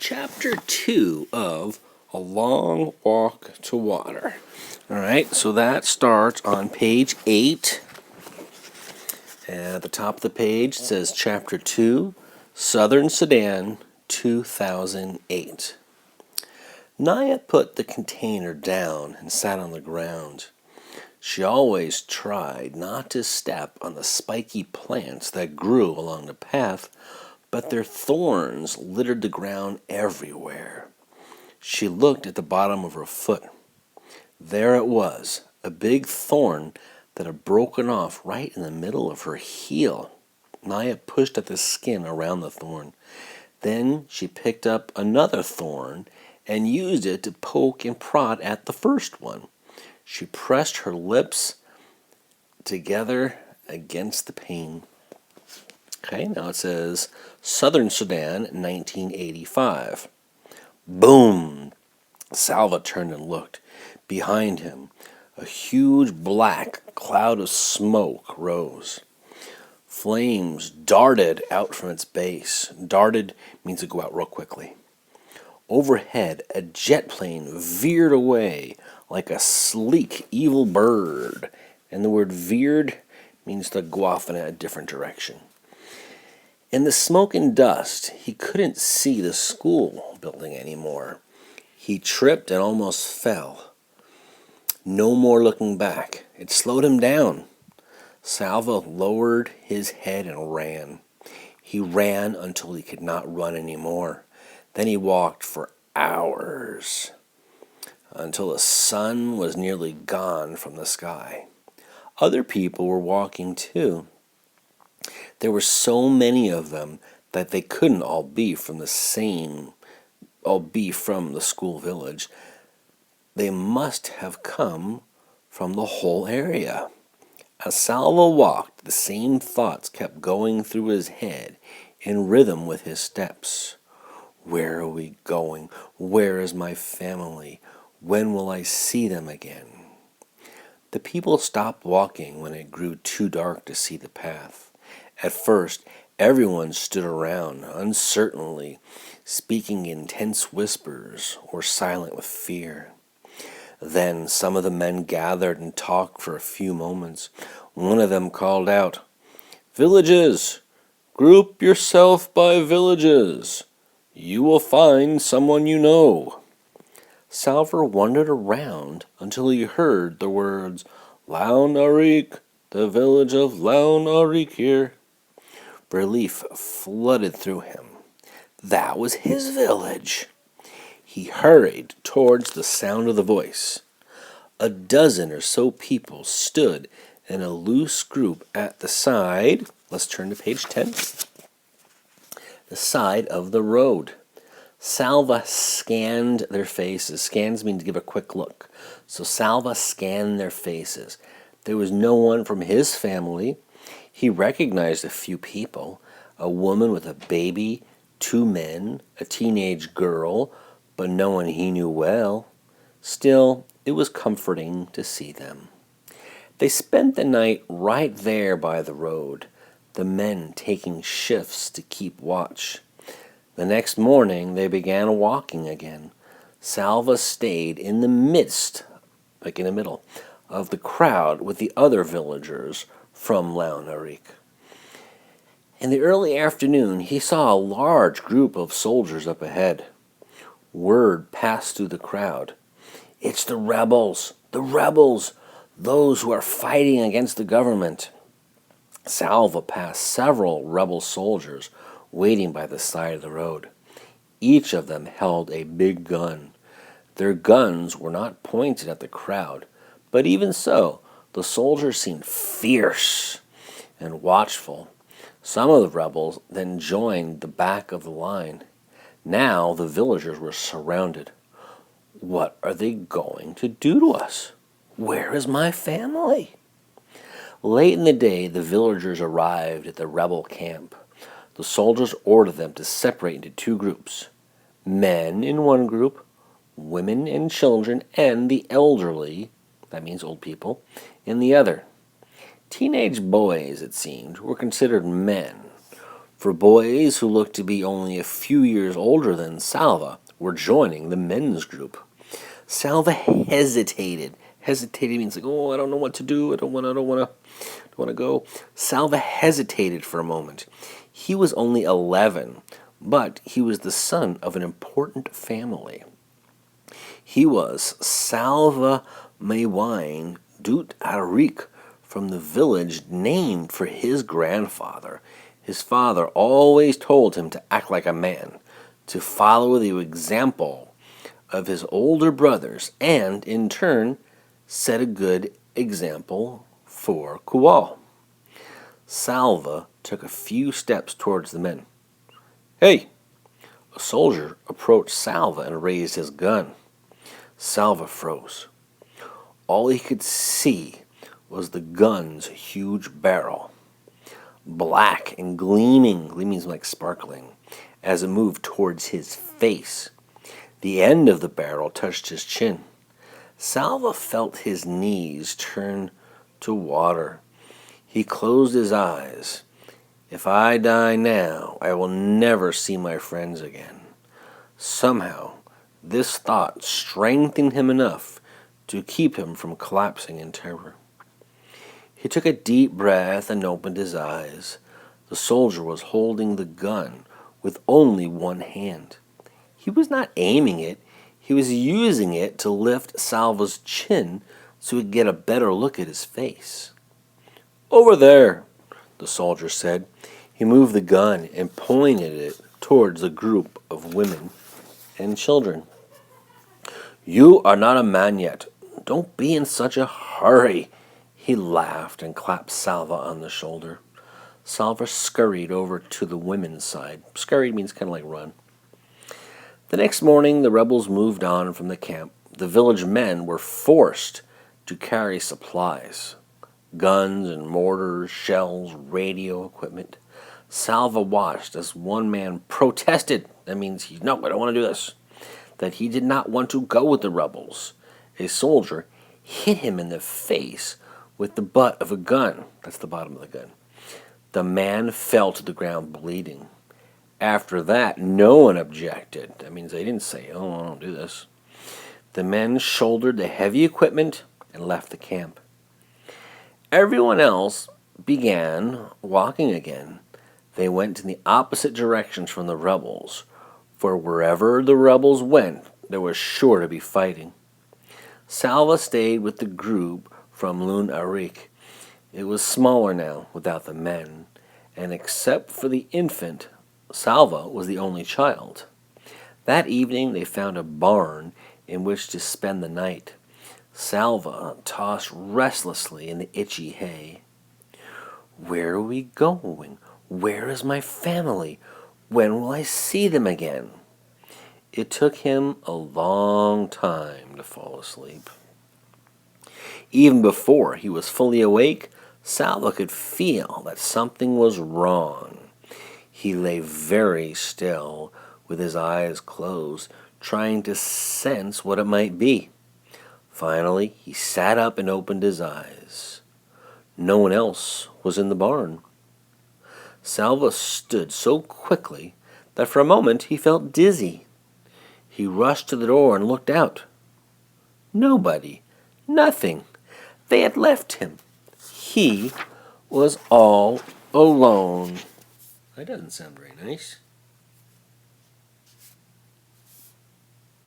chapter 2 of A Long Walk to Water. All right, so that starts on page 8. And at the top of the page it says chapter 2, Southern Sudan, 2008. Naya put the container down and sat on the ground. She always tried not to step on the spiky plants that grew along the path, but their thorns littered the ground everywhere. She looked at the bottom of her foot. There it was, a big thorn that had broken off right in the middle of her heel. Naya pushed at the skin around the thorn. Then she picked up another thorn and used it to poke and prod at the first one. She pressed her lips together against the pain. Okay, now it says Southern Sudan, 1985. Boom! Salva turned and looked. Behind him, a huge black cloud of smoke rose. Flames darted out from its base. Darted means to go out real quickly. Overhead, a jet plane veered away like a sleek, evil bird. And the word veered means to go off in a different direction. In the smoke and dust, he couldn't see the school building anymore. He tripped and almost fell. No more looking back. It slowed him down. Salva lowered his head and ran. He ran until he could not run anymore. Then he walked for hours until the sun was nearly gone from the sky. Other people were walking too. There were so many of them that they couldn't all be from the school village. They must have come from the whole area. As Salva walked, the same thoughts kept going through his head in rhythm with his steps. Where are we going? Where is my family? When will I see them again? The people stopped walking when it grew too dark to see the path. At first, everyone stood around, uncertainly, speaking in tense whispers or silent with fear. Then some of the men gathered and talked for a few moments. One of them called out, "Villages! Group yourself by villages. You will find someone you know." Salva wandered around until he heard the words, "Laun Arik, the village of Laun Arik here." Relief flooded through him. That was his village. He hurried towards the sound of the voice. A dozen or so people stood in a loose group at the side. Let's turn to page 10. The side of the road. Salva scanned their faces. Scans mean to give a quick look. So Salva scanned their faces. There was no one from his family. He recognized a few people. A woman with a baby, 2 men, a teenage girl, but no one he knew well. Still, it was comforting to see them. They spent the night right there by the road, the men taking shifts to keep watch. The next morning, they began walking again. Salva stayed in the midst, like in the middle, of the crowd with the other villagers from Laun Arik. In the early afternoon, he saw a large group of soldiers up ahead. Word passed through the crowd. "It's the rebels! The rebels! Those who are fighting against the government." Salva passed several rebel soldiers waiting by the side of the road. Each of them held a big gun. Their guns were not pointed at the crowd, but even so, the soldiers seemed fierce and watchful. Some of the rebels then joined the back of the line. Now the villagers were surrounded. What are they going to do to us? Where is my family? Late in the day, the villagers arrived at the rebel camp. The soldiers ordered them to separate into 2 groups. Men in one group, women and children, and the elderly, that means old people, in the other. Teenage boys, it seemed, were considered men. for boys who looked to be only a few years older than Salva were joining the men's group. Salva hesitated. Hesitated means like, oh, I don't know what to do. I don't want to go. Salva hesitated for a moment. He was only 11, but he was the son of an important family. He was Salva Maywain Dut Arik from the village named for his grandfather. His father always told him to act like a man, to follow the example of his older brothers, and in turn set a good example for Kual. Salva took a few steps towards the men. Hey! A soldier approached Salva and raised his gun. Salva froze. All he could see was the gun's huge barrel, black and gleaming like sparkling, as it moved towards his face. The end of the barrel touched his chin. Salva felt his knees turn to water. He closed his eyes. If I die now, I will never see my friends again. Somehow, this thought strengthened him enough to keep him from collapsing in terror. He took a deep breath and opened his eyes. The soldier was holding the gun with only one hand. He was not aiming it. He was using it to lift Salva's chin so he could get a better look at his face. Over there, the soldier said. He moved the gun and pointed it towards a group of women and children. You are not a man yet. Don't be in such a hurry. He laughed and clapped Salva on the shoulder. Salva scurried over to the women's side. Scurried means kind of like run. The next morning, the rebels moved on from the camp. The village men were forced to carry supplies, guns and mortars, shells, radio equipment. Salva watched as one man protested. That means, no, I don't want to do this. That he did not want to go with the rebels. A soldier hit him in the face with the butt of a gun. That's the bottom of the gun. The man fell to the ground bleeding. After that, no one objected. That means they didn't say, oh, I don't do this. The men shouldered the heavy equipment and left the camp. Everyone else began walking again. They went in the opposite directions from the rebels, for wherever the rebels went, there was sure to be fighting. Salva stayed with the group from Lun Arik. It was smaller now, without the men, and except for the infant, Salva was the only child. That evening they found a barn in which to spend the night. Salva tossed restlessly in the itchy hay. Where are we going? Where is my family? When will I see them again? It took him a long time to fall asleep. Even before he was fully awake, Salva could feel that something was wrong. He lay very still, with his eyes closed, trying to sense what it might be. Finally, he sat up and opened his eyes. No one else was in the barn. Salva stood so quickly that for a moment he felt dizzy. He rushed to the door and looked out. Nobody. Nothing. They had left him. He was all alone. That doesn't sound very nice.